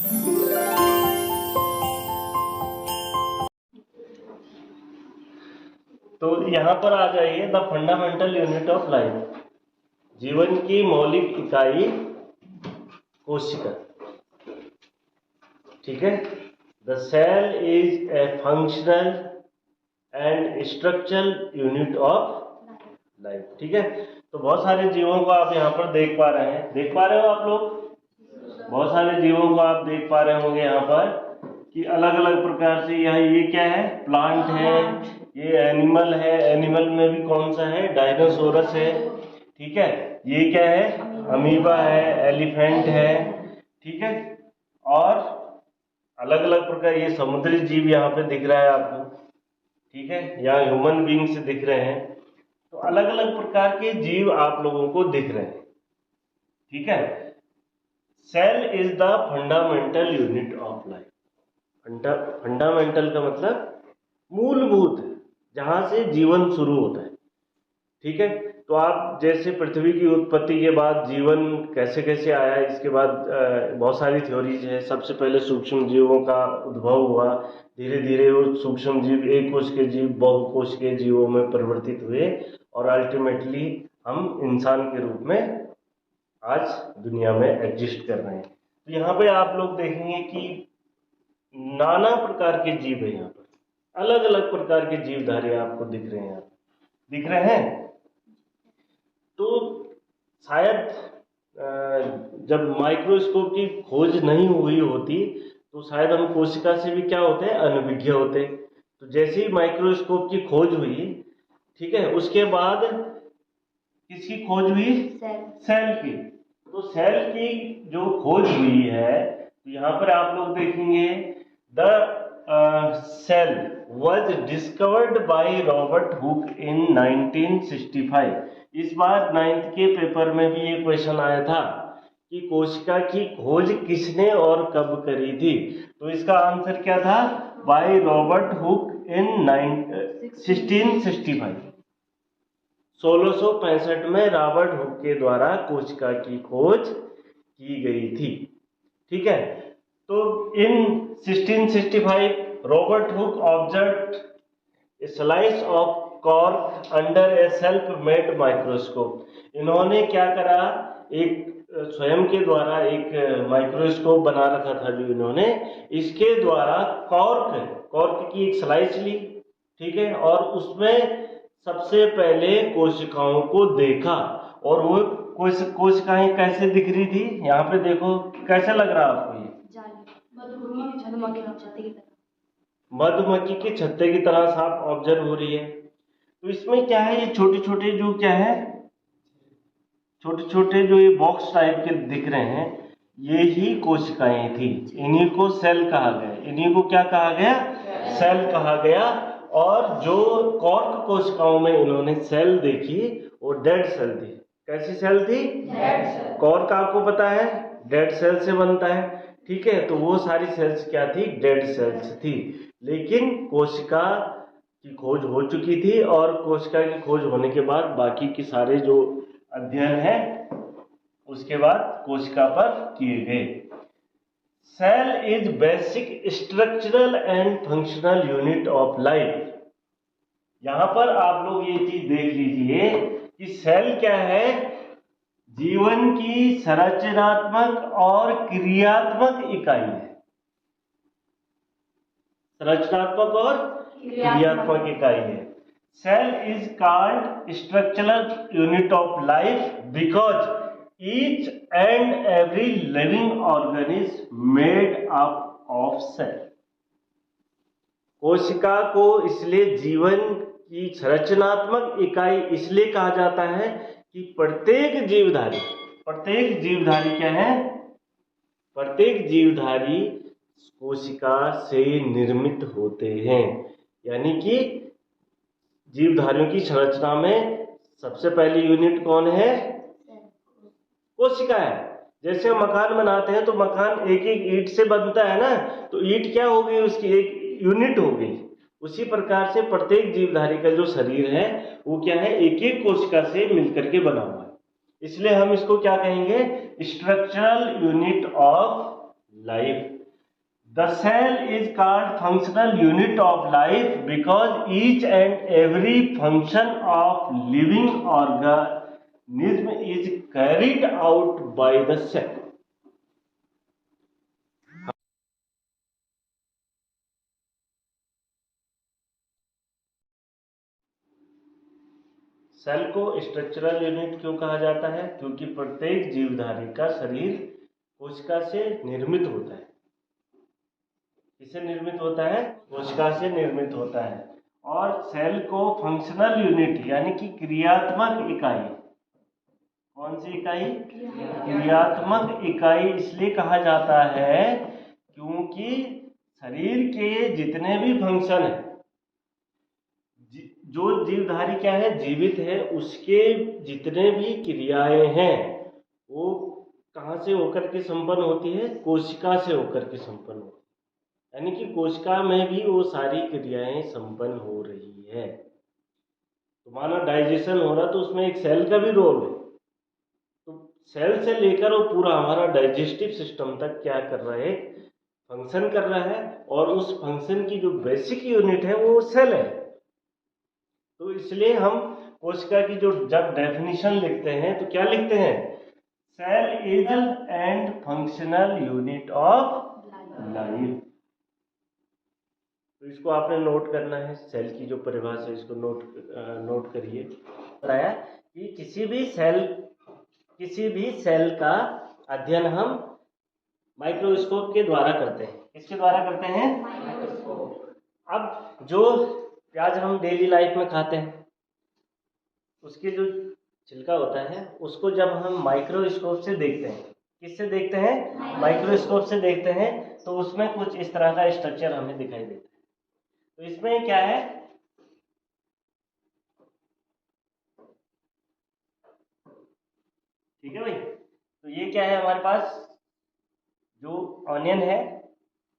तो यहाँ पर आ जाइए, the fundamental unit of life, जीवन की मौलिक इकाई कोशिका। ठीक है, the cell is a functional and structural unit of life. ठीक है, तो बहुत सारे जीवों को आप यहाँ पर देख पा रहे हैं, देख पा रहे हो आप लोग, बहुत सारे जीवों को आप देख पा रहे होंगे यहाँ पर कि अलग अलग प्रकार से। यहाँ ये क्या है, प्लांट है, ये एनिमल है, एनिमल में भी कौन सा है, डायनासोरस है। ठीक है, ये क्या है, अमीबा है, एलिफेंट है। ठीक है, और अलग अलग प्रकार, ये समुद्री जीव यहाँ पे दिख रहा है आपको। ठीक है, यहाँ ह्यूमन बींग्स दिख रहे हैं। तो अलग अलग प्रकार के जीव आप लोगों को दिख रहे हैं। ठीक है, cell is the fundamental unit of life. Fundamental का मतलब मूलभूत, जहां से जीवन शुरू होता है। ठीक है, तो आप जैसे पृथ्वी की उत्पत्ति के बाद जीवन कैसे कैसे आया, इसके बाद बहुत सारी थ्योरीज है। सबसे पहले सूक्ष्म जीवों का उद्भव हुआ, धीरे धीरे वो सूक्ष्म जीव एक कोश के जीव बहुकोश के जीवों में परिवर्तित हुए, और अल्टीमेटली हम इंसान के रूप में आज दुनिया में एग्जिस्ट कर रहे हैं। तो यहाँ पे आप लोग देखेंगे कि नाना प्रकार के जीव है, यहाँ पर अलग अलग प्रकार के जीवधारी आपको दिख रहे हैं, दिख रहे हैं। तो शायद जब माइक्रोस्कोप की खोज नहीं हुई होती तो शायद हम कोशिका से भी क्या होते हैं, अनभिज्ञ होते। तो जैसे ही माइक्रोस्कोप की खोज हुई, ठीक है, उसके बाद किसकी खोज हुई, सेल की। तो सेल की जो खोज हुई है, तो यहाँ पर आप लोग देखेंगे the cell was discovered by Robert Hooke in 1965। इस बार 9th के पेपर में भी ये क्वेश्चन आया था कि कोशिका की खोज किसने और कब करी थी। तो इसका आंसर क्या था, बाय रॉबर्ट हुक in 1665। 1665 में रॉबर्ट हुक के द्वारा कोशिका की खोज की गई थी। ठीक है, तो इन 1665 Robert Hooke observed A slice of cork under A self made microscope. इन्होंने क्या करा, एक स्वयं के द्वारा एक माइक्रोस्कोप बना रखा था जो इन्होंने, इसके द्वारा कॉर्क की एक स्लाइस ली। ठीक है, और उसमें सबसे पहले कोशिकाओं को देखा, और वो कोशिकाएं कैसे दिख रही थी, यहाँ पे देखो, कैसे लग रहा आपको, ये मधुमक्खी के छत्ते की तरह साफ ऑब्जर्व हो रही है। तो इसमें क्या है, ये छोटे छोटे जो क्या है, छोटे छोटे जो ये बॉक्स टाइप के दिख रहे हैं, ये ही कोशिकाएं थी। इन्हीं को सेल कहा गया, इन्हीं को क्या कहा गया, सेल कहा गया। और जो कॉर्क कोशिकाओं में इन्होंने सेल देखी, वो डेड सेल थी। कैसी सेल थी, डेड सेल। कॉर्क आपको पता है डेड सेल से बनता है। ठीक है, तो वो सारी सेल्स क्या थी, डेड सेल्स थी। लेकिन कोशिका की खोज हो चुकी थी, और कोशिका की खोज होने के बाद बाकी के सारे जो अध्ययन है उसके बाद कोशिका पर किए गए। Cell is basic structural and functional unit of life. यहां पर आप लोग ये चीज देख लीजिए कि सेल क्या है, जीवन की संरचनात्मक और क्रियात्मक इकाई है। संरचनात्मक और क्रियात्मक इकाई है। Cell is called structural unit of life because each and every living organ is made up of cell. कोशिका को इसलिए जीवन की संरचनात्मक इकाई इसलिए कहा जाता है कि प्रत्येक जीवधारी क्या है, प्रत्येक जीवधारी कोशिका से निर्मित होते हैं। यानी कि जीवधारियों की संरचना में सबसे पहली यूनिट कौन है, कोशिका है। जैसे हम मकान बनाते हैं तो मकान एक एक ईंट से बनता है ना, तो ईंट क्या हो गई, उसकी एक यूनिट हो गई। उसी प्रकार से प्रत्येक जीवधारी का जो शरीर है वो क्या है, एक एक कोशिका से मिलकर के बना हुआ है। इसलिए हम इसको क्या कहेंगे, structural unit of life. The cell is called functional unit of life because each and every function of living organism is carried out by the cell. Cell को स्ट्रक्चरल यूनिट क्यों कहा जाता है? क्योंकि प्रत्येक जीवधारी का शरीर कोशिका से निर्मित होता है। किससे निर्मित होता है? कोशिका से निर्मित होता है। और सेल को फंक्शनल यूनिट यानी कि क्रियात्मक इकाई, कौन सी इकाई? क्रियात्मक इकाई इसलिए कहा जाता है क्योंकि शरीर के जितने भी फंक्शन है, जो जीवधारी क्या है? जीवित है, उसके जितने भी क्रियाएं हैं वो कहाँ से होकर के संपन्न होती है? कोशिका से होकर के संपन्न होती है। यानी कि कोशिका में भी वो सारी क्रियाएं संपन्न हो रही है। तो माना डाइजेशन हो रहा तो उसमें एक सेल का भी रोल है। तो सेल से लेकर वो पूरा हमारा डाइजेस्टिव सिस्टम तक क्या कर रहा है? फंक्शन कर रहा है। और उस फंक्शन की जो बेसिक यूनिट है वो सेल है। तो इसलिए हम कोशिका की जो जब डेफिनेशन लिखते हैं तो क्या लिखते हैं? Cell is and functional unit of life. तो इसको आपने नोट करना है, सेल की जो परिभाषा है इसको नोट करिए। बताया कि किसी भी सेल का अध्ययन हम माइक्रोस्कोप के द्वारा करते हैं। किसके द्वारा करते हैं? माइक्रोस्कोप। अब जो प्याज हम डेली लाइफ में खाते हैं उसके जो छिलका होता है उसको जब हम माइक्रोस्कोप से देखते हैं, किससे देखते हैं? माइक्रोस्कोप से देखते हैं, तो उसमें कुछ इस तरह का स्ट्रक्चर हमें दिखाई देता है। तो इसमें क्या है? ठीक है भाई। तो ये क्या है हमारे पास? जो ऑनियन है,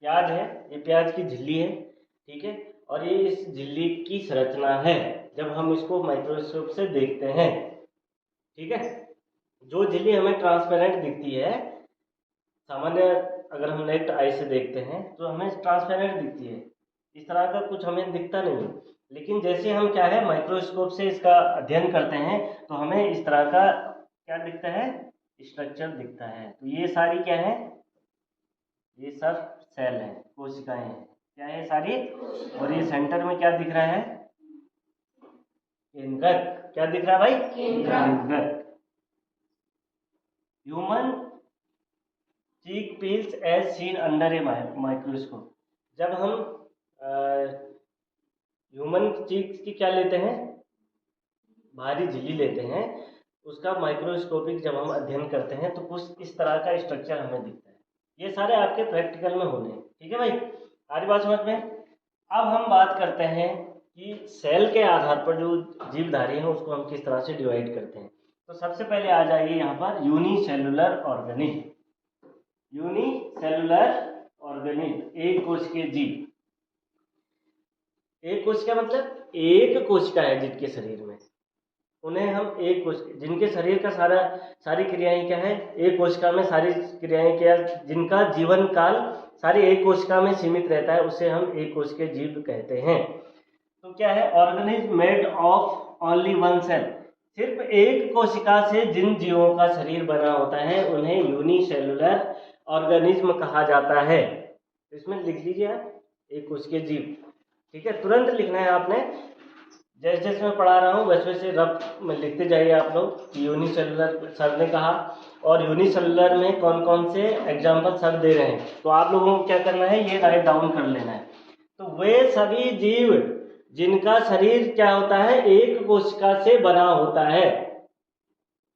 प्याज है, ये प्याज की झिल्ली है, ठीक है। और ये इस झिल्ली की संरचना है जब हम इसको माइक्रोस्कोप से देखते हैं, ठीक है। जो झिल्ली हमें ट्रांसपेरेंट दिखती है, सामान्य अगर हम नेक्ट आई से देखते हैं तो हमें ट्रांसपेरेंट दिखती है, इस तरह का कुछ हमें दिखता नहीं है। लेकिन जैसे हम क्या है माइक्रोस्कोप से इसका अध्ययन करते हैं तो हमें इस तरह का क्या दिखता है? स्ट्रक्चर दिखता है। तो ये सारी क्या है? ये सब सेल है, कोशिकाएं हैं। क्या है सारी? और ये सेंटर में क्या दिख रहा है? केंद्रक। क्या दिख रहा है भाई? केंद्रक। Human cheek peels as seen under a microscope. जब हम ह्यूमन चीक्स की क्या लेते हैं? बाहरी झिल्ली लेते हैं, उसका माइक्रोस्कोपिक जब हम अध्ययन करते हैं तो कुछ इस तरह का स्ट्रक्चर हमें दिखता है। ये सारे आपके प्रैक्टिकल में होने हैं, ठीक है भाई। आगे बात समझ में। अब हम बात करते हैं कि सेल के आधार पर जो जीवधारी है उसको हम किस तरह से डिवाइड करते हैं। तो सबसे पहले आ जाइए यहाँ पर यूनिसेलुलर ऑर्गेनिज्म। यूनिसेलुलर ऑर्गेनिज्म, एक कोशिकीय जीव। एक कोशिका मतलब एक कोशिका है जिनके शरीर में, उन्हें हम एक कोशिका, जिनके शरीर का सारी क्रियाएं क्या है? एक कोशिका में सारी क्रियाएं क्या, जिनका जीवन काल सारी एक कोशिका में सीमित रहता है, उसे हम एक कोशिकीय जीव कहते हैं। तो क्या है? Organism made of only one cell. सिर्फ एक कोशिका से जिन जीवों का शरीर बना होता है उन्हें यूनिसेलुलर ऑर्गेनिज्म कहा जाता है। तो इसमें लिख लीजिए आप, एक कोशिकीय जीव, ठीक है। तुरंत लिखना है आपने, जैसे जैसे मैं पढ़ा रहा हूँ वैसे वैसे रफ में लिखते जाइए आप लोग। यूनिसेलुलर सर ने कहा, और यूनिसेलुलर में कौन कौन से एग्जाम्पल सर दे रहे हैं, तो आप लोगों को क्या करना है? ये राइट डाउन कर लेना है। तो वे सभी जीव जिनका शरीर क्या होता है? एक कोशिका से बना होता है।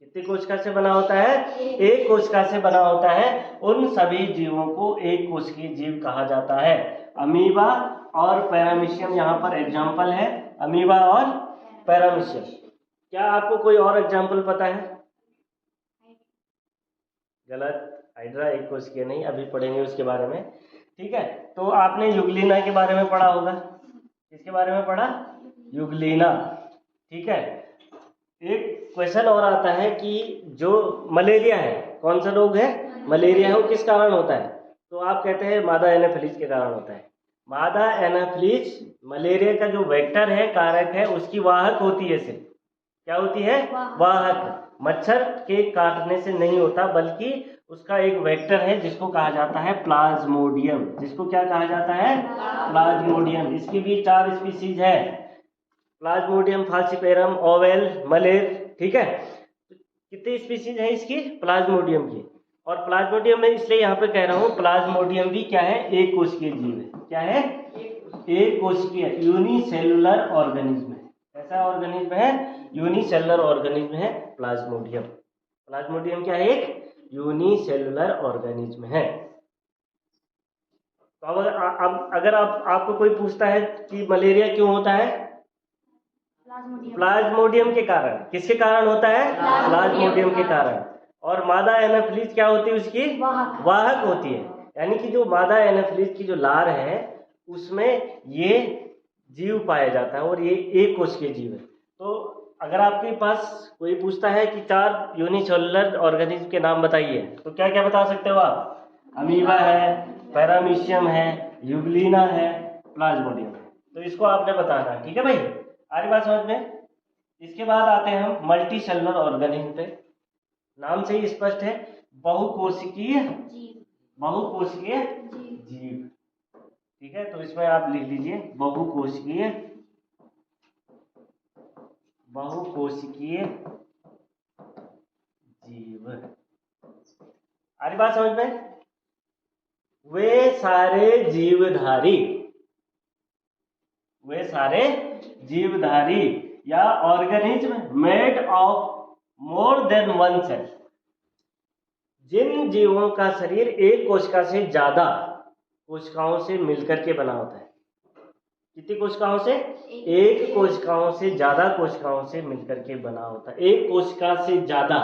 कितनी कोशिका से बना होता है? एक कोशिका से बना होता है। उन सभी जीवों को एक कोशिकीय जीव कहा जाता है। अमीबा और पैरामीशियम यहाँ पर एग्जाम्पल है, अमीबा और पैरामीशियम। क्या आपको कोई और एग्जाम्पल पता है? गलत, हाइड्रा एक कोशिकीय नहीं, अभी पढ़ेंगे उसके बारे में, ठीक है। तो आपने युगलीना के बारे में पढ़ा होगा। किसके बारे में पढ़ा? युगलीना, ठीक है। एक क्वेश्चन और आता है कि जो मलेरिया है, कौन सा रोग है? मलेरिया है, वो किस कारण होता है? तो आप कहते हैं मादा एनाफिलीज के कारण होता है। मादा एनाफिलीज मलेरिया का जो वेक्टर है, कारक है, उसकी वाहक होती है सिर्फ। क्या होती है? वाहक। मच्छर के काटने से नहीं होता, बल्कि उसका एक वेक्टर है जिसको कहा जाता है प्लाज्मोडियम। जिसको क्या कहा जाता है? प्लाज्मोडियम। इसकी भी 4 स्पीसीज है, प्लाज्मोडियम फाल्सिपेरम, ओवेल, मलेर। ठीक है, कितनी स्पीसीज है इसकी? प्लाज्मोडियम की। और प्लाज्मोडियम में इसलिए यहाँ पे कह रहा हूँ, प्लाज्मोडियम भी क्या है? एक कोशिकीय जीव है। क्या है? एक कोशिकीय, यूनिसेलुलर ऑर्गेनिज्म है। ऐसा ऑर्गेनिज्म है, यूनिसेलुलर ऑर्गेनिज्म है प्लाज्मोडियम। प्लाज्मोडियम क्या है? एक यूनिसेलुलर ऑर्गेनिज्म है। तो अब अगर आपको कोई पूछता है कि मलेरिया क्यों होता है? प्लाज्मोडियम के कारण। किसके कारण होता है? प्लाज्मोडियम के कारण। और मादा एनाफिलीज क्या होती है? उसकी वाहक होती है। यानी कि जो मादा एनाफिलीज की जो लार है, उसमें ये जीव पाया जाता है और ये एक कोशिकीय जीव है। तो अगर आपके पास कोई पूछता है कि 4 यूनिसेलुलर ऑर्गेनिज्म के नाम बताइए, तो क्या क्या बता सकते हो आप? अमीबा है, पैरामीशियम है, यूग्लिना है, प्लाज्मोडियम है। तो इसको आपने बताना है। ठीक है भाई, आ रही बात समझ में? इसके बाद आते हैं हम मल्टी सेलुलर ऑर्गेनिज्म पे। नाम से ही स्पष्ट है, बहुकोशिकीय जीव। ठीक है, तो इसमें आप लिख लीजिए बहुकोशिकीय जीव। आ रही बात समझ में? वे सारे जीवधारी या organism made of more than one cell, जिन जीवों का शरीर एक कोशिका से ज्यादा कोशिकाओं से मिलकर के बना होता है। कितनी कोशिकाओं से? एक कोशिकाओं से ज्यादा कोशिकाओं से मिलकर के बना होता है। एक कोशिका से ज्यादा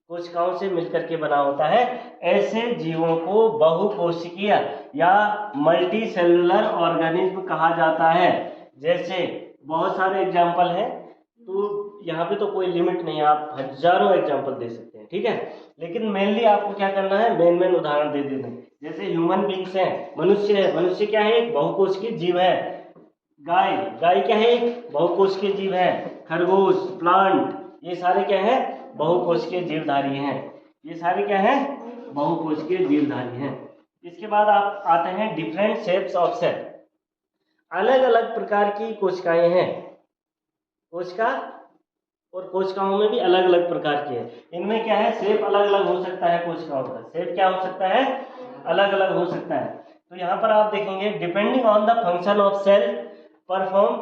कोशिकाओं से मिलकर के बना होता है। ऐसे जीवों को बहुकोशिकीय या मल्टी सेलुलर ऑर्गेनिज्म कहा जाता है। जैसे बहुत सारे एग्जाम्पल है, तो यहाँ पे तो कोई लिमिट नहीं है, आप हजारों एग्जाम्पल दे सकते हैं। ठीक है, लेकिन मेनली आपको क्या करना है? मेन उदाहरण दे देना है। जैसे ह्यूमन बींग्स है, मनुष्य है। मनुष्य क्या है? एक बहुकोशिकीय जीव है। गाय क्या है? एक बहुकोशिकीय जीव है। खरगोश, प्लांट, ये सारे क्या है? बहुकोशिकीय जीवधारी हैं। ये सारे क्या है? बहुकोशिकीय जीवधारी हैं। इसके बाद आप आते हैं डिफरेंट शेप्स ऑफ सेल। अलग अलग प्रकार की कोशिकाएं हैं। कोशिका और कोशिकाओं में भी अलग अलग प्रकार की है। इनमें क्या है? शेप अलग अलग हो सकता है। कोशिकाओं का शेप क्या हो सकता है? अलग अलग हो सकता है। तो यहाँ पर आप देखेंगे, depending on the function of cell perform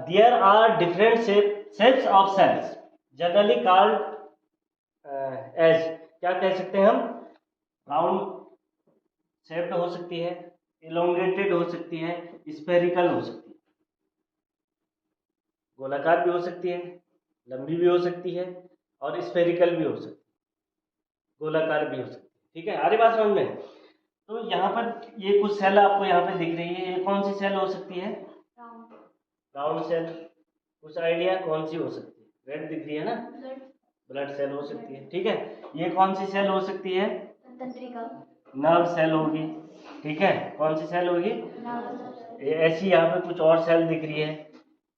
there are different shapes of cells generally called as, क्या कह सकते हैं हम? राउंड शेप्ड हो सकती है, इलोंगेटेड हो सकती है, स्फेरिकल हो सकती है, गोलाकार भी हो सकती है, लंबी भी हो सकती है, और स्फेरिकल भी हो सकती है, गोलाकार भी हो सकती है। ठीक है, आ रही बात समझ में? तो यहाँ पर ये कुछ सेल आपको यहाँ पे दिख रही है। ये कौन सी सेल हो सकती है? Round cell. कुछ आइडिया कौन सी हो सकती है? रेड दिख रही है ना? ब्लड सेल हो सकती है। ठीक है, ये कौन सी सेल हो सकती है? नर्व सेल होगी। ठीक है, कौन सी सेल होगी? ऐसी यहाँ पे कुछ और सेल दिख रही है।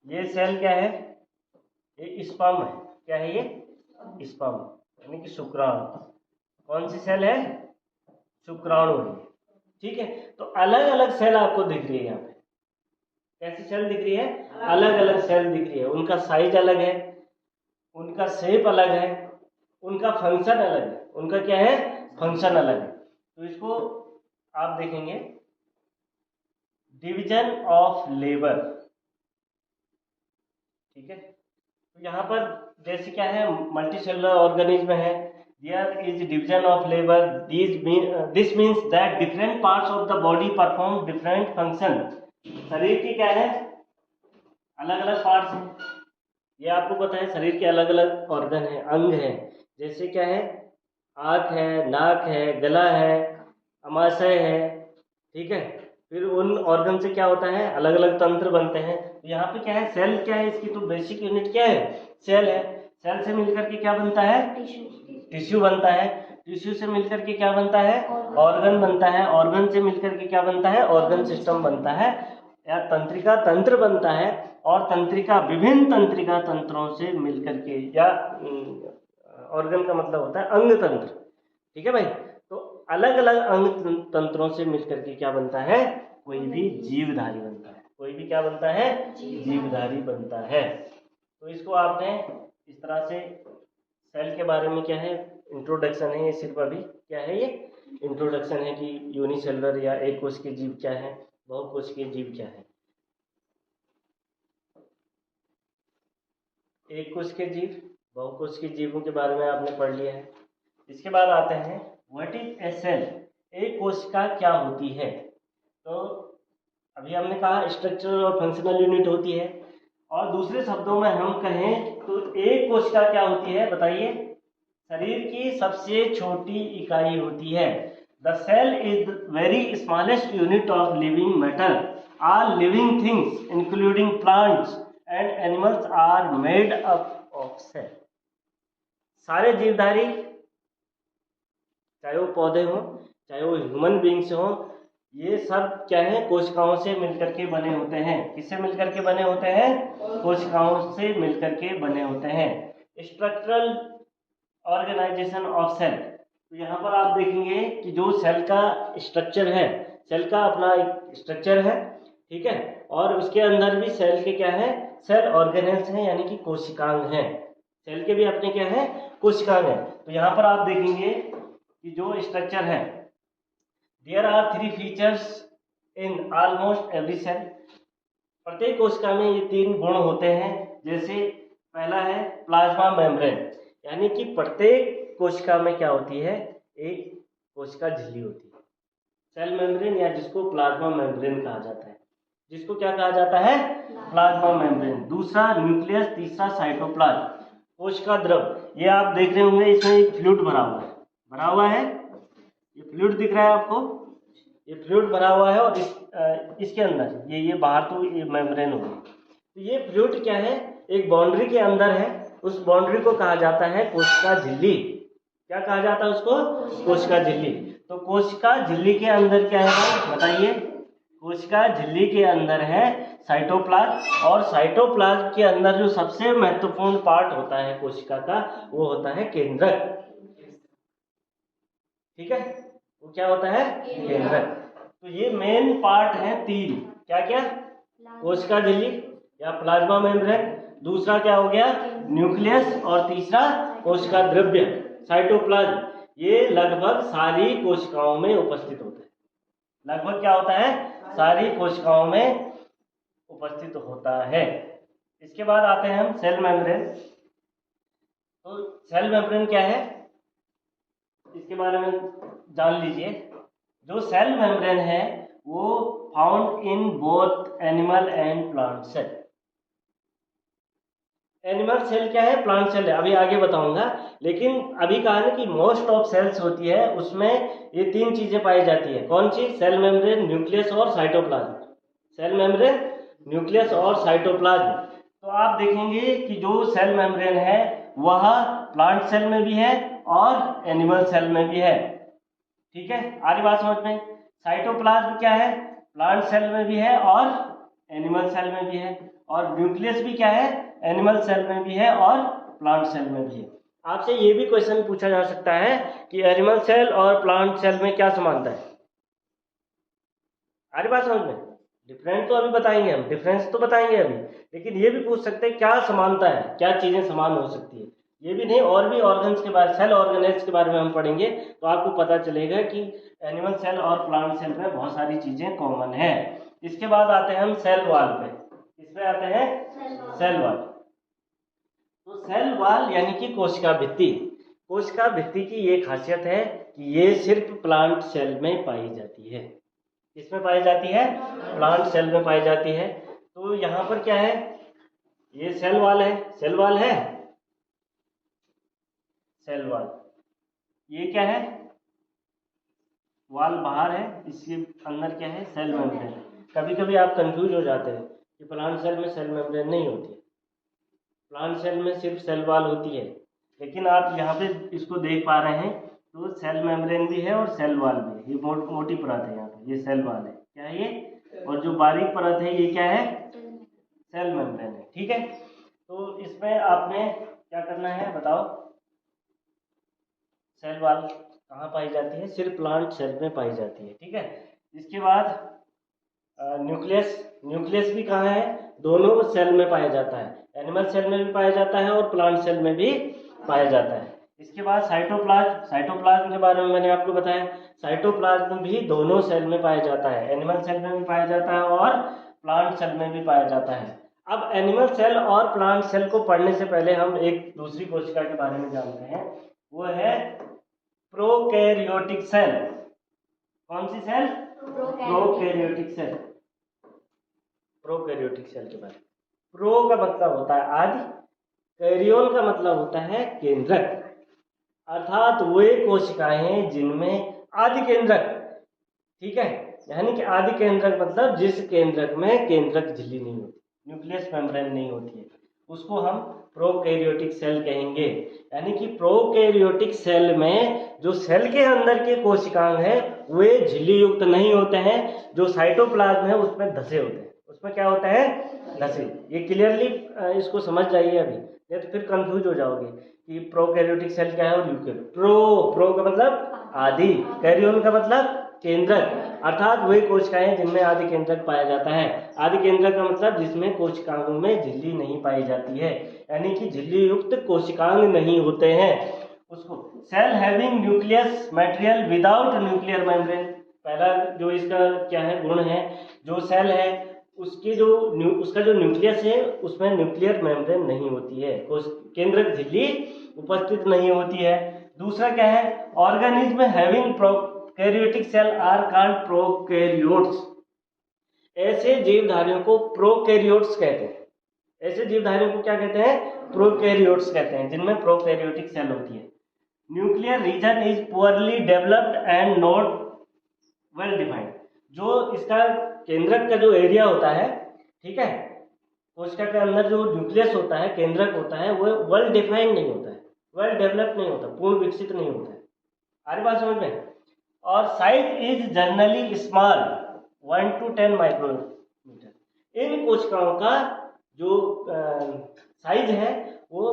ये सेल क्या है? ये स्पर्म है। क्या है ये? स्पर्म, यानी कि शुक्राणु। कौन सी सेल है? शुक्राणु है। ठीक है, तो अलग अलग सेल आपको दिख रही है यहाँ पे। कैसी सेल दिख रही है? अलग अलग सेल दिख रही है। उनका साइज अलग है, उनका शेप अलग है, उनका फंक्शन अलग है। उनका क्या है? फंक्शन अलग है। तो इसको आप देखेंगे डिवीजन ऑफ लेबर। ठीक है, तो यहाँ पर जैसे क्या है? मल्टी सेलुलर ऑर्गेनिज्म है, there is division of labour. This means that different parts of the body perform different function. शरीर की क्या है? अलग अलग पार्ट्स हैं। ये आपको पता है, शरीर के अलग अलग ऑर्गन है, अंग है। जैसे क्या है? आँख है, नाक है, गला है, अमाशय है। ठीक है, फिर उन ऑर्गन से क्या होता है? अलग अलग तंत्र बनते हैं। तो यहाँ पे क्या है? सेल क्या है? इसकी तो बेसिक यूनिट क्या है? सेल है। सेल से मिलकर के क्या बनता है? टिश्यू बनता है। टिश्यू से मिलकर के क्या बनता है? ऑर्गन बनता है। ऑर्गन से मिलकर के क्या बनता है? ऑर्गन सिस्टम बनता है, या तंत्रिका तंत्र बनता है। और तंत्रिका विभिन्न तंत्रिका तंत्रों से मिलकर के, या ऑर्गन का मतलब होता है अंग तंत्र, ठीक है भाई। तो अलग अलग अंग तंत्रों से मिलकर के क्या बनता है? कोई भी जीवधारी बनता है। कोई भी क्या बनता है? जीवधारी बनता है। तो इसको आपने इस तरह से, सेल के बारे में क्या है, इंट्रोडक्शन है ये, सिर्फ अभी क्या है, ये इंट्रोडक्शन है कि यूनिसेलुलर या एक कोश के जीव क्या है, बहुकोश के जीव क्या है। एक कोश के जीव, बहुकोश के जीवों के बारे में आपने पढ़ लिया है। इसके बाद आते हैं व्हाट इज ए सेल, एक कोशिका क्या होती है। तो अभी हमने कहा स्ट्रक्चरल और फंक्शनल यूनिट होती है, और दूसरे शब्दों में हम कहें तो एक कोशिका क्या होती है, बताइए। शरीर की सबसे छोटी इकाई होती है। The cell is the very smallest unit of living matter. All living things including plants and animals are made up of cell. सारे जीवधारी, चाहे वो पौधे हों, चाहे वो ह्यूमन बींग्स हों, ये सब क्या है? कोशिकाओं से मिलकर के बने होते हैं। किससे मिलकर के बने होते हैं? कोशिकाओं से मिलकर के बने होते हैं। स्ट्रक्चरल ऑर्गेनाइजेशन ऑफ सेल, तो यहाँ पर आप देखेंगे कि जो सेल का स्ट्रक्चर है, सेल का अपना एक स्ट्रक्चर है, ठीक है, और उसके अंदर भी सेल के क्या है? सेल ऑर्गेनेल्स हैं, यानी कि कोशिकांग हैं। सेल के भी अपने क्या है? कोशिकांग हैं। तो यहाँ पर आप देखेंगे कि जो स्ट्रक्चर है, there are 3 features in almost every cell. प्रत्येक कोशिका में ये 3 गुण होते हैं। जैसे पहला है प्लाज्मा मेम्ब्रेन, यानी कि प्रत्येक कोशिका में क्या होती है? एक कोशिका झिल्ली होती है, सेल मेम्ब्रेन, या जिसको प्लाज्मा मेम्ब्रेन कहा जाता है। जिसको क्या कहा जाता है? Plasma membrane. दूसरा न्यूक्लियस, तीसरा साइटोप्लाज्म। कोशिका द्रव, ये आप देख रहे होंगे, इसमें एक फ्लूइड भरा हुआ है, भरा हुआ है, ये फ्लूइड दिख रहा है आपको, ये फ्लूइड भरा हुआ है, और इसके अंदर ये बाहर तो ये मेम्ब्रेन होगी। तो ये फ्लूइड क्या है? एक बाउंड्री के अंदर है, उस बाउंड्री को कहा जाता है कोशिका झिल्ली। क्या कहा जाता है उसको? कोशिका झिल्ली। तो कोशिका झिल्ली के अंदर क्या है बताइए? कोशिका झिल्ली के अंदर है साइटोप्लाज्म, और साइटोप्लाज्म के अंदर जो सबसे महत्वपूर्ण पार्ट होता है कोशिका का, वो होता है केंद्रक, ठीक है। वो क्या होता है? केंद्रक। तो ये मेन पार्ट है 3, क्या क्या? कोशिका झिल्ली या प्लाज्मा मेम्ब्रेन, दूसरा क्या हो गया? न्यूक्लियस, और तीसरा कोशिका द्रव्य साइटोप्लाज्म। ये लगभग सारी कोशिकाओं में उपस्थित होता है। लगभग क्या होता है? सारी कोशिकाओं में उपस्थित होता है। इसके बाद आते हैं हम सेल मेम्ब्रेन। तो सेल मेम्ब्रेन क्या है, इसके बारे में जान लीजिए। जो सेल मेम्ब्रेन है वो found in both animal and plant cell. Animal cell क्या है, प्लांट सेल है, अभी आगे बताऊंगा। लेकिन अभी कहा ना कि मोस्ट ऑफ सेल्स होती है, उसमें ये 3 चीजें पाई जाती है। कौन सी? सेल मेम्ब्रेन, न्यूक्लियस और साइटोप्लाज्म। सेल मेम्ब्रेन, न्यूक्लियस और साइटोप्लाज्म। तो आप देखेंगे कि जो सेल मेम्ब्रेन है वह प्लांट सेल में भी है और एनिमल सेल में भी है, ठीक है। आगे बात समझ में। साइटोप्लाज्म क्या है? प्लांट सेल में भी है और एनिमल सेल में भी है। और न्यूक्लियस भी क्या है? एनिमल सेल में भी है और प्लांट सेल में भी है। आपसे ये भी क्वेश्चन पूछा जा सकता है कि एनिमल सेल और प्लांट सेल में क्या समानता है। आगे बात समझ में। डिफरेंस तो अभी बताएंगे हम, डिफरेंस तो बताएंगे अभी, लेकिन ये भी पूछ सकते हैं क्या समानता है, क्या चीजें समान हो सकती है। ये भी नहीं, और भी ऑर्गन्स के बारे, सेल ऑर्गेनेल्स के बारे में हम पढ़ेंगे, तो आपको पता चलेगा कि एनिमल सेल और प्लांट सेल में बहुत सारी चीजें कॉमन है। इसके बाद आते हैं हम सेल वॉल पे। इसमें आते हैं सेल वॉल। तो सेल वॉल यानी कि कोशिका भित्ति। कोशिका भित्ति की ये खासियत है कि ये सिर्फ प्लांट सेल में पाई जाती है। किसमें पाई जाती है? प्लांट सेल में पाई जाती है। तो यहाँ पर क्या है, ये सेल वॉल है, सेल वॉल है, सेल वॉल। ये क्या है? वॉल बाहर है, इसके अंदर क्या है? Cell membrane. कभी कभी आप कंफ्यूज हो जाते हैं कि प्लांट सेल में सेल मेम्ब्रेन नहीं होती है, प्लांट सेल में सिर्फ सेल वॉल होती है। लेकिन आप यहाँ पे इसको देख पा रहे हैं, तो सेल मेम्ब्रेन भी है और सेल वॉल भी है। ये मोटी परत है, यहाँ पे ये सेल वॉल है, क्या है ये, और जो बारीक परत है ये क्या है, सेल मेम्ब्रेन है। ठीक है, तो इसमें आपने क्या करना है बताओ। सेल वॉल कहाँ पाई जाती है, सिर्फ प्लांट सेल में पाई जाती है। ठीक है, इसके बाद न्यूक्लियस, न्यूक्लियस भी कहाँ है, दोनों सेल में पाया जाता है, एनिमल सेल में भी पाया जाता है और प्लांट सेल में भी पाया जाता है। इसके बाद साइटोप्लाज्म, साइटोप्लाज्म के बारे में मैंने आपको बताया, साइटोप्लाज्म भी दोनों सेल में पाया जाता है, एनिमल सेल में भी पाया जाता है और प्लांट सेल में भी पाया जाता है। अब एनिमल सेल और प्लांट सेल को पढ़ने से पहले हम एक दूसरी कोशिका के बारे में जानते हैं, वो है प्रोकैरियोटिक सेल। कौन सी cell, prokaryotic cell. Prokaryotic cell के बारे में, प्रो का मतलब होता है आदि, कैरियोन का मतलब होता है केंद्रक, अर्थात वे कोशिकाएं जिनमें आदि केंद्रक, ठीक है, यानी कि आदि केंद्रक मतलब जिस केंद्रक में केंद्रक झिल्ली नहीं होती, न्यूक्लियस मेम्ब्रेन नहीं होती है, उसको हम प्रोकैरियोटिक सेल कहेंगे। यानी कि प्रोकैरियोटिक सेल में जो सेल के अंदर के कोशिकांग है वे झिल्ली युक्त नहीं होते हैं, जो साइटोप्लाज्म है उसमें धसे होते हैं, उसमें क्या होता है, धसे। ये क्लियरली इसको समझ जाइए अभी, नहीं तो फिर कंफ्यूज हो जाओगे कि प्रोकैरियोटिक सेल क्या है और यूकैरियोटिक। प्रो का मतलब आदि, कैरियोन का मतलब केंद्रक, अर्थात वही कोशिकाएं जिनमें आदि केंद्रक पाया जाता है। आदि केंद्रक का मतलब जिसमें कोशिकाओं में झिल्ली नहीं पाई जाती है, यानी कि झिल्ली युक्त कोशिकांग नहीं होते हैं उसको। Cell having nucleus material without nuclear membrane, पहला जो इसका क्या है गुण है, जो सेल है उसकी जो उसका जो न्यूक्लियस है उसमें न्यूक्लियर मेम्ब्रेन नहीं होती है, केंद्रक झिल्ली उपस्थित नहीं होती है। दूसरा क्या है, organism having prokaryotic cell are called prokaryotes, ऐसे जीवधारियों को प्रोकैरियोट्स कहते हैं। ऐसे जीवधारियों को क्या कहते हैं, प्रोकैरियोट्स कहते हैं, जिनमें प्रोकैरियोटिक सेल होती है। Nuclear region is poorly developed and not well defined, जो इसका केंद्रक का जो एरिया होता है, ठीक है, कोशिका के अंदर जो न्यूक्लियस होता है, केंद्रक होता है, वो वेल डिफाइंड नहीं होता है, वेल डेवलप्ड नहीं होता, पूर्ण विकसित नहीं होता है। आ रही बात समझ में। और size is generally small 1 to 10 micrometre. इन कोशिकाओं का जो साइज है वो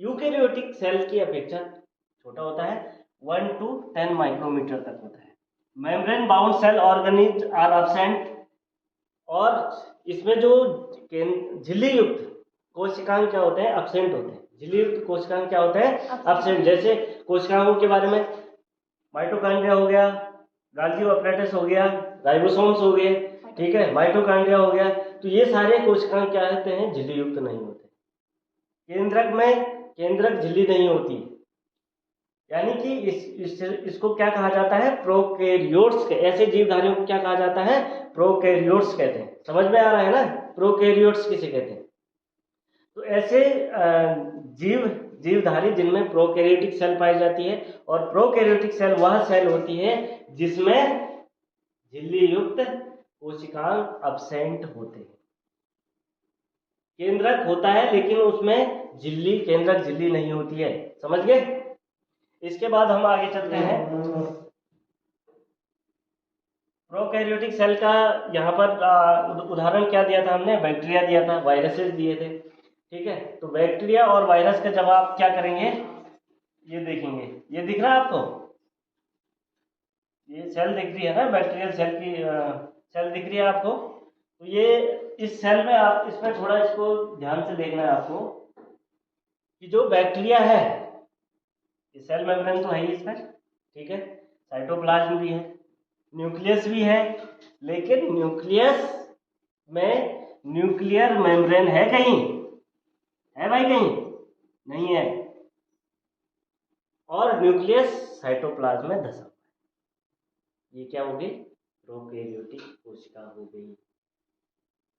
यूकैरियोटिक सेल की अपेक्षा छोटा होता है, 1 to 10 माइक्रोमीटर तक होता है। Membrane bound cell organelles are absent, और इसमें जो झिल्ली युक्त कोशिकांग क्या होते हैं, एब्सेंट होते हैं। झिल्ली युक्त कोशिकांग क्या होते हैं, एब्सेंट। जैसे कोशिकाओं के बारे में माइटोकॉन्ड्रिया हो गया, गाल्गी अपरेटस हो गया, राइबोसोम्स हो गए, ठीक है, माइटोकॉन्ड्रिया हो गया, तो ये सारे कोशिकाएं क्या होते हैं, झिल्ली युक्त नहीं होते। केंद्रक में केंद्रक झिल्ली नहीं होती, यानी कि इसको क्या कहा जाता है, प्रोकैरियोट्स। ऐसे जीवधारियों को क्या कहा जाता है, प्रोकैरियोट्स कहते हैं। समझ में आ रहा है ना, प्रोकैरियोट्स किसे कहते हैं। तो ऐसे जीवधारी जिनमें प्रोकैरियोटिक सेल पाई जाती है, और प्रोकैरियोटिक सेल वह सेल होती है जिसमें झिल्ली युक्त कोशिकांग एब्सेंट होते हैं। केंद्रक होता है लेकिन उसमें झिल्ली, केंद्रक झिल्ली नहीं होती है। समझ गए। इसके बाद हम आगे चलते हैं। प्रोकैरियोटिक सेल का यहाँ पर उदाहरण क्या दिया था हमने, बैक्टीरिया दिया था, वायरसेस दिए थे, ठीक है। तो बैक्टीरिया और वायरस का जब आप क्या करेंगे, ये देखेंगे, ये दिख रहा है आपको, ये सेल दिख रही है ना, बैक्टीरियल सेल की सेल दिख रही है आपको। तो ये इस सेल में आप इसमें थोड़ा इसको ध्यान से देखना है आपको कि जो बैक्टीरिया है, ये सेल मेम्ब्रेन तो है ही इसमें, ठीक है, साइटोप्लाज्म भी है, न्यूक्लियस भी है, लेकिन न्यूक्लियस में न्यूक्लियर मेम्ब्रेन है कहीं, है भाई कहीं नहीं है, और न्यूक्लियस साइटोप्लाज्म में धसा। ये क्या हो गई, प्रोकैरियोटिक कोशिका हो गई।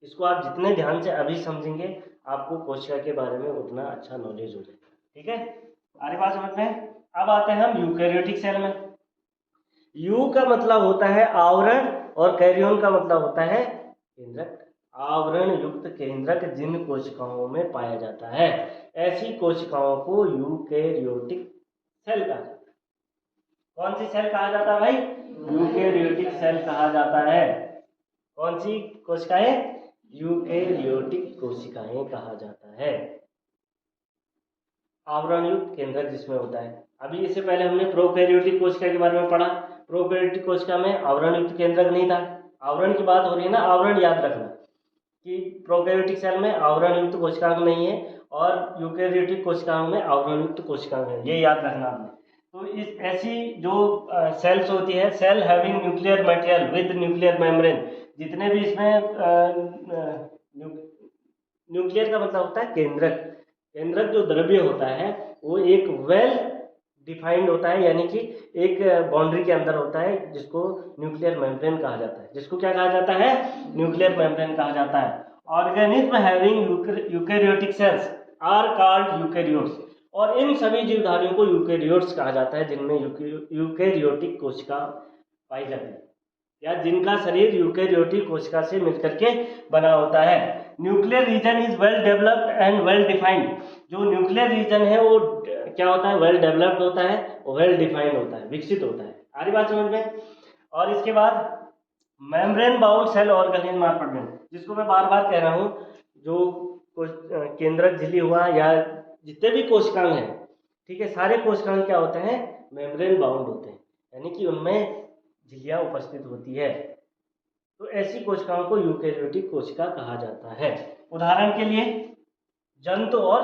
इसको आप जितने ध्यान से अभी समझेंगे आपको कोशिका के बारे में उतना अच्छा नॉलेज हो जाएगा, ठीक है। आगे बात समझ में। अब आते हैं हम यूकैरियोटिक सेल में। यू का मतलब होता है आवरण और कैरियोन का मतलब होता है केंद्रक। आवरण युक्त केंद्रक जिन कोशिकाओं में पाया जाता है, ऐसी कोशिकाओं को यूकैरियोटिक सेल कहा जाता है। कौन सी सेल कहा जाता है भाई? यूकेरियोटिक सेल कहा जाता है। कौन सी कोशिकाएं? यूकेरियोटिक कोशिकाएं कहा जाता है। आवरण युक्त केंद्रक जिसमें होता है। अभी इससे पहले हमने प्रोकैरियोटिक कोशिका के बारे में पढ़ा। प्रोकैरियोटिक कोशिका में आवरण युक्त केंद्रक नहीं था। आवरण की बात हो रही है ना, आवरण याद रखना कि प्रोकैरियोटिक सेल में आवरण युक्त कोशिकांग नहीं है और यूकेरियोटिक कोशिकाओं में आवरण युक्त कोशिकांग है, ये याद रखना आपने। तो इस ऐसी जो सेल्स होती है, cell having nuclear material with nuclear membrane, जितने भी इसमें न्यूक्लियर का मतलब होता है केंद्रक। केंद्रक जो द्रव्य होता है वो एक वेल डिफाइंड होता है, यानी कि एक बाउंड्री के अंदर होता है, जिसको न्यूक्लियर मेम्ब्रेन कहा जाता है। जिसको क्या कहा जाता है? न्यूक्लियर मेम्ब्रेन कहा जाता है। Organism having eukaryotic cells are called eukaryotes, और इन सभी जीवधारियों को यूकेरियोट्स कहा जाता है जिनमें यूकेरियोटिक कोशिका पाई जाती है, या जिनका शरीर यूकेरियोटिक कोशिका से मिलकर के बना होता है। Nuclear region is well developed and well defined. जो न्यूक्लियर रीजन है वो क्या होता है? वेल डेवलप्ड होता है, वेल डिफाइंड होता है, विकसित होता है। आ रही बात समझ में? और इसके बाद membrane bound cell organism are present, जिसको मैं बार बार कह रहा हूँ, जो केंद्रक झिल्ली हुआ या जितने भी कोशिकांग हैं, ठीक है, सारे कोशिकांग क्या होते हैं? मेम्ब्रेन बाउंड होते हैं, यानी कि उनमें झिल्लियां उपस्थित होती है। तो ऐसी कोशिकाओं को यूकेरियोटिक कोशिका कहा जाता है। उदाहरण के लिए जंतु और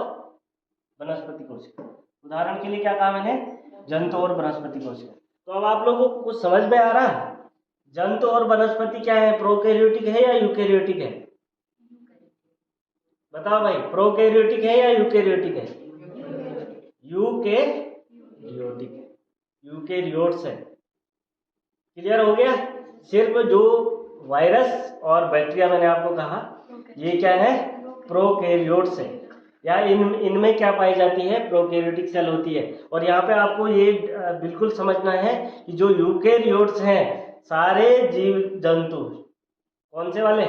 वनस्पति कोशिका। उदाहरण के लिए क्या कहा मैंने? जंतु और वनस्पति कोशिका। तो अब आप लोगों को कुछ समझ में आ रहा है? जंतु और वनस्पति क्या है? प्रोकैरियोटिक है या यूकेरियोटिक है? बताओ भाई, प्रोकैरियोटिक है या यूकेरियोटिक है? यूकेरियोटिक है, यूकेरियोट्स है। क्लियर हो गया? सिर्फ जो वायरस और बैक्टीरिया मैंने आपको कहा, ये क्या है? प्रोकैरियोट्स है, या इनमें क्या पाई जाती है? प्रोकैरियोटिक सेल होती है। और यहाँ पे आपको ये बिल्कुल समझना है कि जो यूकेरियोट्स हैं, सारे जीव जंतु, कौन से वाले?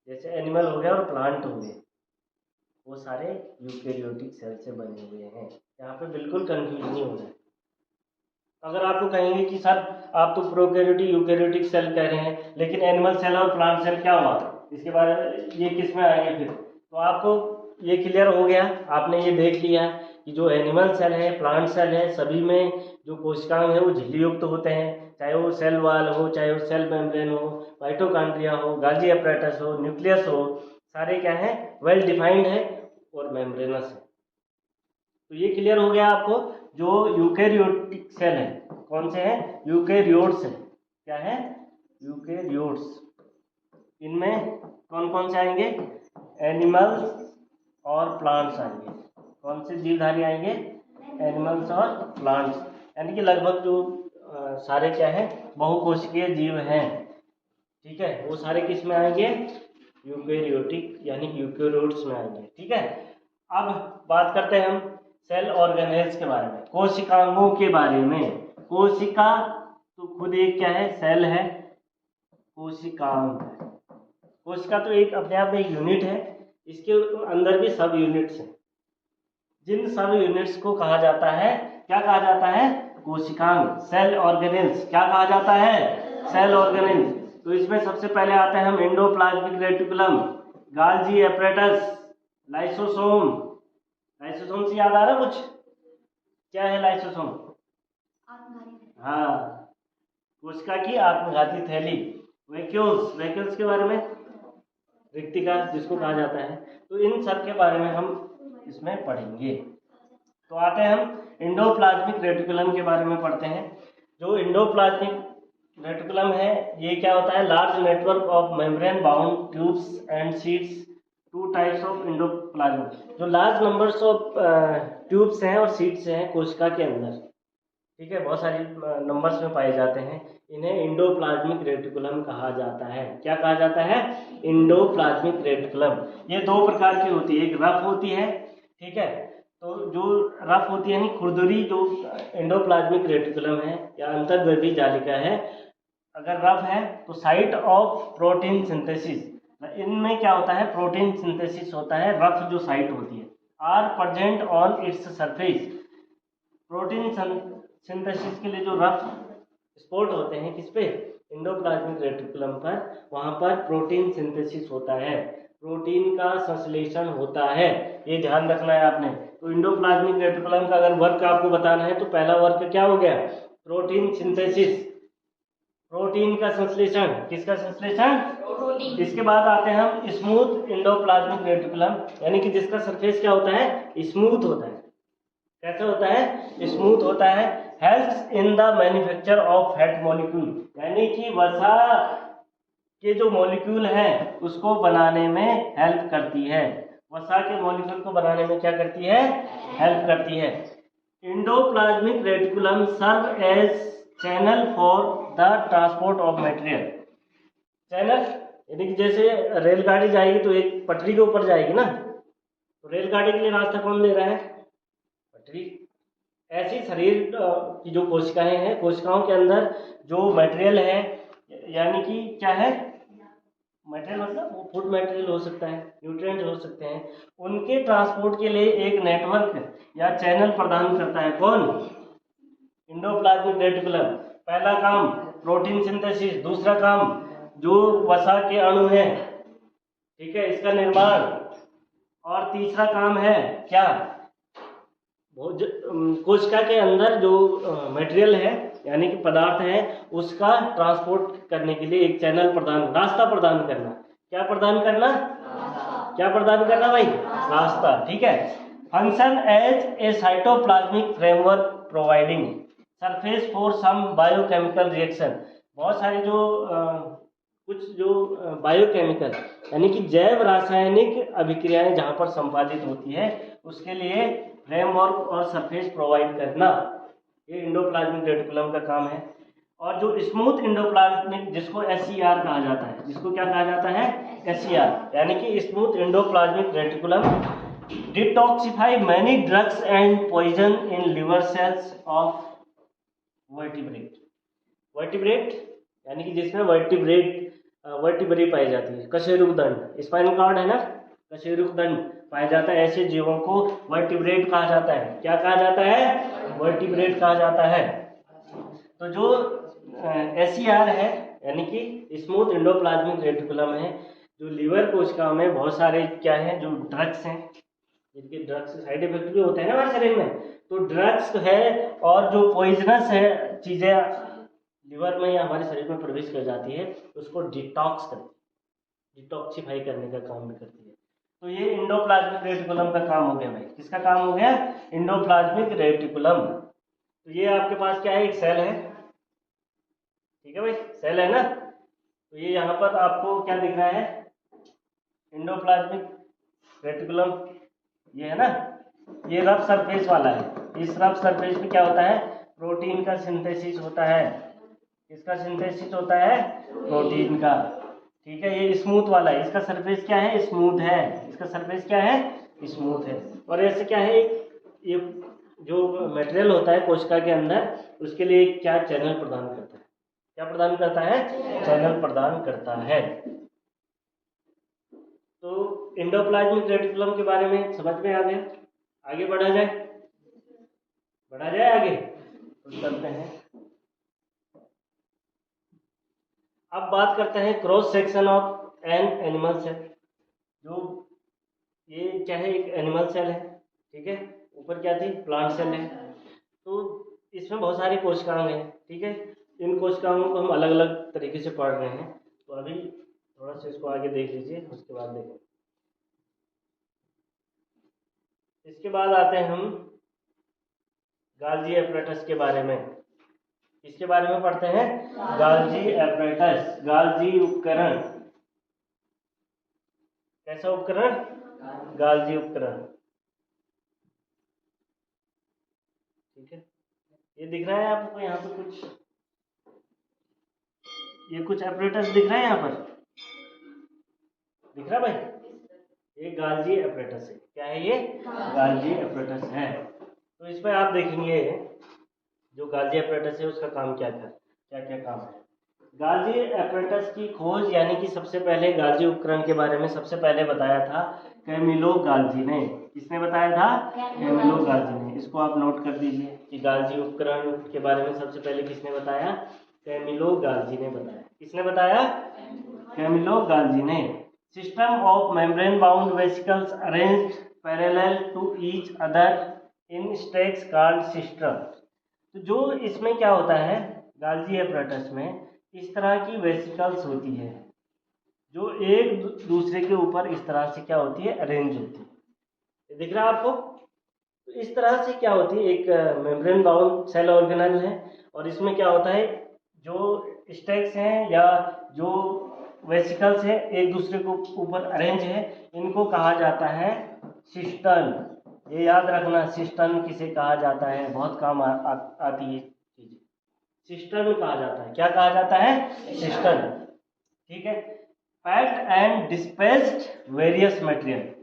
जैसे एनिमल हो गया और प्लांट हो गए, वो सारे यूकेरियोटिक सेल से बने हुए हैं। यहाँ पे बिल्कुल कंफ्यूज नहीं होना है। अगर आपको कहेंगे कि सर आप तो प्रोकैरियोटिक यूकेरियोटिक सेल कह रहे हैं, लेकिन एनिमल सेल और प्लांट सेल क्या हुआ, इसके बारे में ये किस में आएंगे फिर? तो आपको ये क्लियर हो गया, आपने ये देख लिया कि जो एनिमल सेल है, प्लांट सेल है, सभी में जो कोशिकाएं हैं वो झिल्ली युक्त होते हैं, चाहे वो सेल वाल हो, चाहे वो सेल मेम्ब्रेन हो, माइटोकॉन्ड्रिया हो, गाल्गी एपरेटस हो, न्यूक्लियस हो, सारे क्या है? वेल डिफाइंड है और मेम्ब्रेनस है। तो ये क्लियर हो गया आपको। जो यूकेरियोटिक सेल है, कौन से हैं? यूकेरियोट्स है। क्या है? यूकेरियोट्स। इनमें कौन कौन से आएंगे? एनिमल्स और प्लांट्स आएंगे। कौन से जीवधारी आएंगे? एनिमल्स और प्लांट्स, यानी कि लगभग जो सारे क्या है? बहुकोशिकीय जीव हैं, ठीक है, वो सारे किस में आएंगे? यूकेरियोटिक यानी यूकेरियोट्स में आएंगे। ठीक है, अब बात करते हैं हम सेल ऑर्गेनेल्स के बारे में, कोशिकांगों के बारे में। कोशिका तो खुद एक क्या है? सेल है। कोशिकांग, कोशिका तो एक अपने आप में एक यूनिट है, इसके अंदर भी सब यूनिट्स हैं। जिन सब यूनिट्स को कहा जाता है, क्या कहा जाता है? कोशिकांग, सेल ऑर्गेनेल्स। क्या कहा जाता है? Cell organelles. तो इसमें सबसे पहले आते हैं हम endoplasmic reticulum, Golgi apparatus, lysosome. Lysosome से याद आ रहा कुछ? क्या है लाइसोसोम? हाँ, कोशिका की आत्मघाती थैली। वैक्यूल्स, वैक्यूल्स के बारे में, रिक्तिका जिसको कहा जाता है। तो इन सब के बारे में हम इसमें पढ़ेंगे। तो आते हैं हम एंडोप्लाज्मिक रेटिकुलम के बारे में पढ़ते हैं। जो एंडोप्लाज्मिक रेटिकुलम है, ये क्या होता है? Large network of membrane bound tubes and sheets, two types of endoplasm. जो लार्ज नंबर्स ऑफ ट्यूब्स हैं और सीट्स हैं कोशिका के अंदर, ठीक है, बहुत सारी नंबर्स में पाए जाते हैं, इन्हें एंडोप्लाज्मिक रेटिकुलम कहा जाता है। क्या कहा जाता है? Endoplasmic reticulum. ये दो प्रकार की होती है, एक रफ होती है, ठीक है, तो जो रफ होती है यानी खुरदुरी जो एंडोप्लाज्मिक रेटिकुलम है या अंतर्द्रव्यी जालिका है, अगर रफ है तो साइट ऑफ प्रोटीन सिंथेसिस, इनमें क्या होता है? प्रोटीन सिंथेसिस होता है। रफ जो साइट होती है, are present on its surface. Protein synthesis के लिए जो रफ स्पॉट होते हैं किस पे, एंडोप्लाज्मिक रेटिकुलम पर, वहां पर प्रोटीन सिंथेसिस होता है, प्रोटीन का संश्लेषण होता है, ये ध्यान रखना है आपने। तो एंडोप्लाज्मिक रेटिकुलम का अगर वर्क आपको बताना है तो पहला वर्क क्या हो गया, प्रोटीन सिंथेसिस, प्रोटीन का संश्लेषण, किसका संश्लेषण, प्रोटीन। इसके बाद आते हैं हम स्मूथ एंडोप्लाज्मिक रेटिकुलम, यानी कि जिसका सरफेस क्या होता है, स्मूथ होता है। कैसा होता है, स्मूथ होता है। Helps in the manufacture of fat molecule, यानी कि वसा के जो मॉलिक्यूल है उसको बनाने में हेल्प करती है, वसा के मॉलिक्यूल को बनाने में क्या करती है, हेल्प करती है। Endoplasmic reticulum serve as channel for the transport of material. Channel यानी कि जैसे रेलगाड़ी जाएगी तो एक पटरी के ऊपर जाएगी ना, तो रेलगाड़ी के लिए रास्ता कौन दे रहा है, पटरी। ऐसी शरीर की जो कोशिकाएं हैं, कोशिकाओं के अंदर जो मटेरियल है, यानी कि क्या है मटेरियल, मतलब वो फूड मटेरियल हो सकता है, न्यूट्रिएंट हो सकते हैं, उनके ट्रांसपोर्ट के लिए एक नेटवर्क या चैनल प्रदान करता है कौन, एंडोप्लाज्मिक रेटिकुलम। पहला काम प्रोटीन सिंथेसिस, दूसरा काम जो वसा के अणु हैं, ठीक है, इसका निर्माण, और तीसरा काम है क्या, कोशिका के अंदर जो मटेरियल है यानी कि पदार्थ है उसका ट्रांसपोर्ट करने के लिए एक चैनल प्रदान, रास्ता प्रदान करना। क्या प्रदान करना, क्या प्रदान करना भाई, रास्ता, ठीक है। Function as a cytoplasmic framework providing surface for some biochemical reaction. बहुत सारी जो कुछ जो बायोकेमिकल यानी कि जैव रासायनिक अभिक्रियाएं जहां पर संपादित होती है उसके लिए फ्रेमवर्क और सरफेस प्रोवाइड करना, ये एंडोप्लाज्मिक रेटिकुलम का काम है। और जो स्मूथ एंडोप्लाज्मिक, जिसको SER कहा जाता है, जिसको क्या कहा जाता है, SER, यानी कि smooth endoplasmic reticulum detoxify many drugs and poison in liver cells of vertebrate. Vertebrate यानी कि जिसमें वर्टिब्री पाई जाती है, कशेरुकदंड, स्पाइनल कॉर्ड है ना, कशेरुकदंड पाया जाता है, ऐसे जीवों को वर्टिब्रेट कहा जाता है। क्या कहा जाता है, वर्टिब्रेट कहा जाता है। तो जो SER है यानी कि स्मूथ एंडोप्लाज्मिक रेटिकुलम है, जो लीवर कोशिकाओं में बहुत सारे क्या है, जो ड्रग्स हैं, जिनके ड्रग्स साइड इफेक्ट भी होते हैं ना हमारे शरीर में, तो ड्रग्स है और जो पॉइजनस है चीजें लिवर में या हमारे शरीर में प्रवेश कर जाती है, उसको डिटॉक्स करती है, डिटॉक्सिफाई करने का काम भी करती है। तो ये एंडोप्लाज्मिक रेटिकुलम का काम हो गया भाई, किसका काम हो गया, एंडोप्लाज्मिक रेटिकुलम। तो ये आपके पास क्या है, एक सेल है, ठीक है भाई, सेल है ना। तो ये यहाँ पर आपको क्या दिख रहा है, एंडोप्लाज्मिक रेटिकुलम, ये है ना, ये रफ सरफेस वाला है। इस रफ सरफेस में क्या होता है, प्रोटीन का सिंथेसिस होता है। इसका सिंथेसिस होता है प्रोटीन का, ठीक है। ये स्मूथ वाला है, इसका सरफेस क्या है, स्मूथ है, इसका सरफेस क्या है, स्मूथ है। और ऐसे क्या है, ये जो मटेरियल होता है कोशिका के अंदर, उसके लिए क्या चैनल प्रदान करता है, क्या प्रदान करता है, चैनल प्रदान करता है। तो एंडोप्लाज्मिक रेटिकुलम के बारे में समझ में आ गया। आगे बढ़ा जाए, बढ़ा जाए आगे, तो चलते हैं। अब बात करते हैं cross section of an animal cell. जो ये क्या है, एक एनिमल सेल है, ठीक है, ऊपर क्या थी, प्लांट सेल है। तो इसमें बहुत सारी कोशिकाएं हैं, ठीक है। इन कोशिकाओं को हम अलग अलग तरीके से पढ़ रहे हैं, तो अभी थोड़ा सा इसको आगे देख लीजिए, उसके बाद देखें। इसके बाद आते हैं हम गाल्जी एपरेटस के बारे में। इसके बारे में पढ़ते हैं, गाल्जी एपरेटस, गाल्जी उपकरण। कैसा उपकरण, गाल्जी उपकरण, ठीक है। ये दिख रहा है आपको यहाँ पे कुछ, ये कुछ एपरेटस दिख रहा है, यहाँ पर दिख रहा है भाई, ये गाल्जी एपरेटस है। क्या है ये, गाल्जी एपरेटस है। तो इसमें आप देखेंगे जो गाल्जी एपरेटस है उसका काम क्या था, क्या क्या काम है। गाल्जी एपरेटस की खोज यानी कि सबसे पहले गाल्जी उपकरण के बारे में सबसे पहले बताया था कैमिलो गाल्जी ने। किसने बताया था, कैमिलो गाल्जी ने। इसको आप नोट कर दीजिए। कि गाल्जी उपकरण के बारे में सबसे पहले किसने बताया? कैमिलो गाल्जी ने बताया। किसने बताया? कैमिलो गाल्जी ने। System of membrane bound vesicles arranged parallel to each other in stacks called system. तो जो इसमें क्या होता है, गाल्जी एपरेटस में इस तरह की वेसिकल्स होती है जो एक दूसरे के ऊपर इस तरह से क्या होती है, अरेंज होती है। दिख रहा है आपको? तो इस तरह से क्या होती है, एक मेम्ब्रेन बाउंड सेल ऑर्गेनल है और इसमें क्या होता है, जो स्टैक्स हैं या जो वेसिकल्स है एक दूसरे को ऊपर अरेंज है, इनको कहा जाता है सिस्टर्न। ये याद रखना, सिस्टर्न किसे कहा जाता है, बहुत काम आती है चीजें। सिस्टर्न कहा जाता है। क्या कहा जाता है? सिस्टर्न। ठीक है। Packed and dispersed various material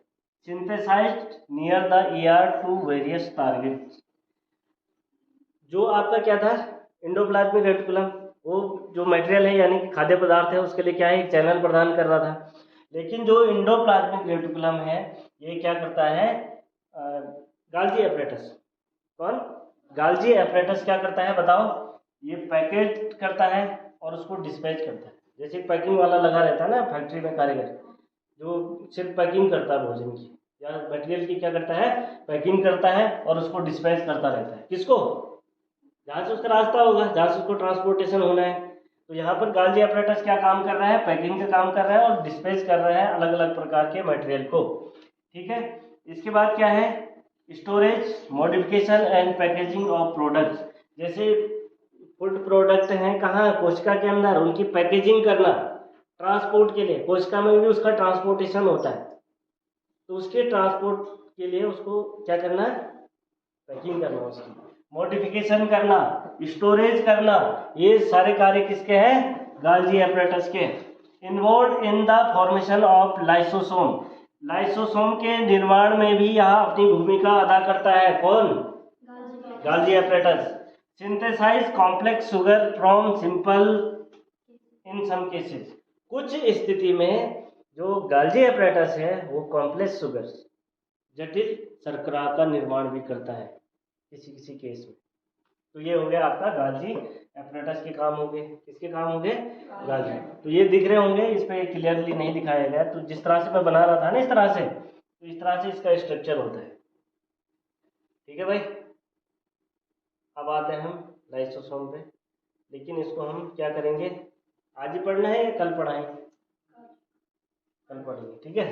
synthesized near the ER to various targets। जो आपका क्या था, एंडोप्लाज्मिक रेटिकुलम, वो जो मटेरियल है यानी कि खाद्य पदार्थ है, उसके लिए क्या है, एक चैनल प्रदान कर रहा था। लेकिन जो एंडोप्लाज्मिक रेटिकुलम है ये क्या करता है, गाल्जी एपरेटस। कौन? गाल्जी एपरेटस क्या करता है बताओ? ये पैकेट करता है और उसको डिस्पैच करता है। जैसे पैकिंग वाला लगा रहता है ना फैक्ट्री में कारीगर, जो सिर्फ पैकिंग करता है भोजन की या मटेरियल की, क्या करता है, पैकिंग करता है और उसको डिस्पैच करता रहता है। किसको? जहाँ से उसका रास्ता होगा, जहाँ से उसको ट्रांसपोर्टेशन होना है। तो यहाँ पर गाल्जी एपरेटस क्या काम कर रहा है, पैकिंग का काम कर रहा है और डिस्पैच कर रहा है अलग अलग प्रकार के मटेरियल को। ठीक है। इसके बाद क्या है, storage, modification and packaging of products. जैसे फूड प्रोडक्ट हैं कहाँ, कोशिका के अंदर, उनकी पैकेजिंग करना ट्रांसपोर्ट के लिए। कोशिका में भी उसका ट्रांसपोर्टेशन होता है, तो उसके ट्रांसपोर्ट के लिए उसको क्या करना है, पैकिंग करना, उसकी मॉडिफिकेशन करना, स्टोरेज करना, ये सारे कार्य किसके हैं, गाल्जी एपरेटस के। Involve in the formation of lysosome, lysosome के निर्माण में भी यह अपनी भूमिका अदा करता है। कौन? Golgi apparatus. Synthesise complex sugar from simple in some cases, कुछ स्थिति में जो गाल्जी एपरेटस है वो कॉम्प्लेक्स शुगर, जटिल शर्करा का निर्माण भी करता है किसी किसी केस में। तो ये हो गया आपका गाल्जी एपरेटस के काम हो गए। किसके काम हो गए? गाल्जी। तो ये दिख रहे होंगे, इस पे क्लियरली नहीं दिखाया गया, तो जिस तरह से मैं बना रहा था ना इस तरह से, तो इस तरह से इसका स्ट्रक्चर होता है। ठीक है भाई। अब आते हैं हम लाइसोसोम पे, लेकिन इसको हम क्या करेंगे, आज ही पढ़ना है या कल पढ़ाएं? कल पढ़ेंगे। ठीक है।